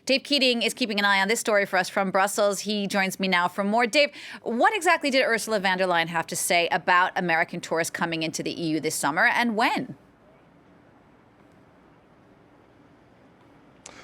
Dave Keating is keeping an eye on this story for us from Brussels. He joins me now for more. Dave, what exactly did Ursula von der Leyen have to say about American tourists coming into the EU this summer, and when?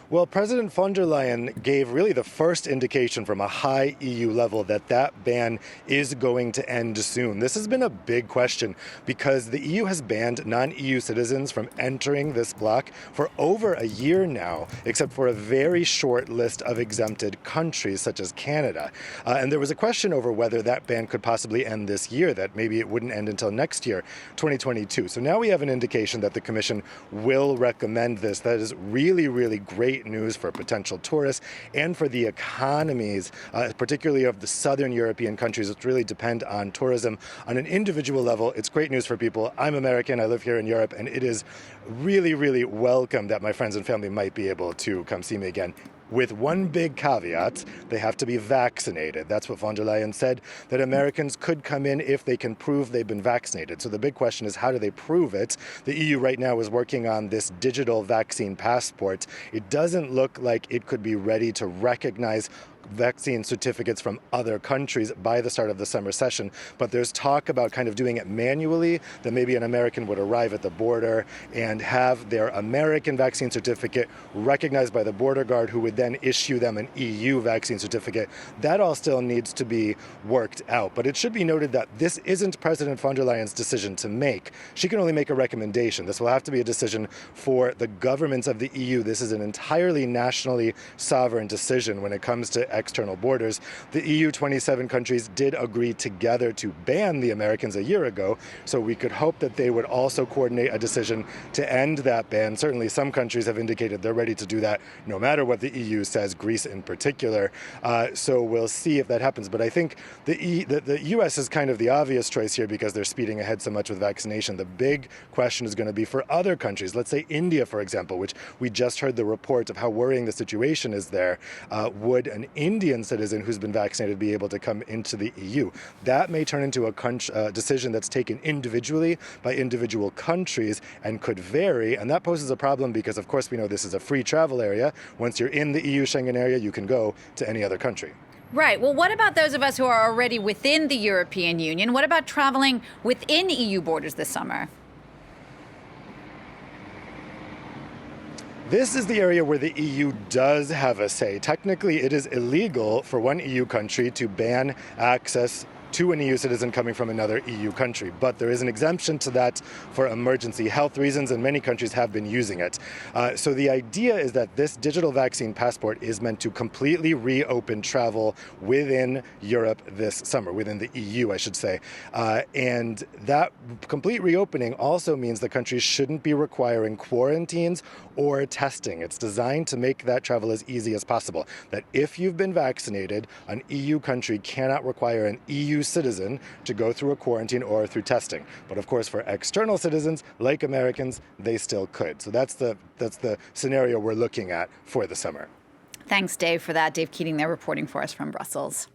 Well, President von der Leyen gave really the first indication from a high EU level that that ban is going to end soon. This has been a big question because the EU has banned non-EU citizens from entering this bloc for over a year now, except for a very short list of exempted countries such as Canada. And there was a question over whether that ban could possibly end this year, that maybe it wouldn't end until next year, 2022. So now we have an indication that the Commission will recommend this. That is really, really great news for potential tourists and for the economies, particularly of the southern European countries, which really depend on tourism on an individual level. It's great news for people. I'm American, I live here in Europe, and it is really, really welcome that my friends and family might be able to come see me again. With one big caveat, they have to be vaccinated. That's what von der Leyen said, that Americans could come in if they can prove they've been vaccinated. So the big question is, how do they prove it? The EU right now is working on this digital vaccine passport. It doesn't look like it could be ready to recognize vaccine certificates from other countries by the start of the summer session. But there's talk about kind of doing it manually, that maybe an American would arrive at the border and have their American vaccine certificate recognized by the border guard, who would then issue them an EU vaccine certificate. That all still needs to be worked out. But it should be noted that this isn't President von der Leyen's decision to make. She can only make a recommendation. This will have to be a decision for the governments of the EU. This is an entirely nationally sovereign decision when it comes to external borders. The EU 27 countries did agree together to ban the Americans a year ago, so we could hope that they would also coordinate a decision to end that ban. Certainly some countries have indicated they're ready to do that no matter what the EU says, Greece in particular. So we'll see if that happens. But I think the US is kind of the obvious choice here because they're speeding ahead so much with vaccination. The big question is going to be for other countries. Let's say India, for example, which we just heard the report of how worrying the situation is there. Would an Indian citizen who's been vaccinated be able to come into the EU? That may turn into a decision that's taken individually by individual countries and could vary. And that poses a problem because, of course, we know this is a free travel area. Once you're in the EU Schengen area, you can go to any other country. Right. Well, what about those of us who are already within the European Union? What about traveling within EU borders this summer? This is the area where the EU does have a say. Technically, it is illegal for one EU country to ban access to an EU citizen coming from another EU country. But there is an exemption to that for emergency health reasons, and many countries have been using it. So the idea is that this digital vaccine passport is meant to completely reopen travel within Europe this summer, within the EU, I should say. And that complete reopening also means the countries shouldn't be requiring quarantines or testing. It's designed to make that travel as easy as possible. That if you've been vaccinated, an EU country cannot require an EU citizen to go through a quarantine or through testing. But of course, for external citizens, like Americans, they still could. So that's the scenario we're looking at for the summer. Thanks, Dave, for that. Dave Keating there reporting for us from Brussels.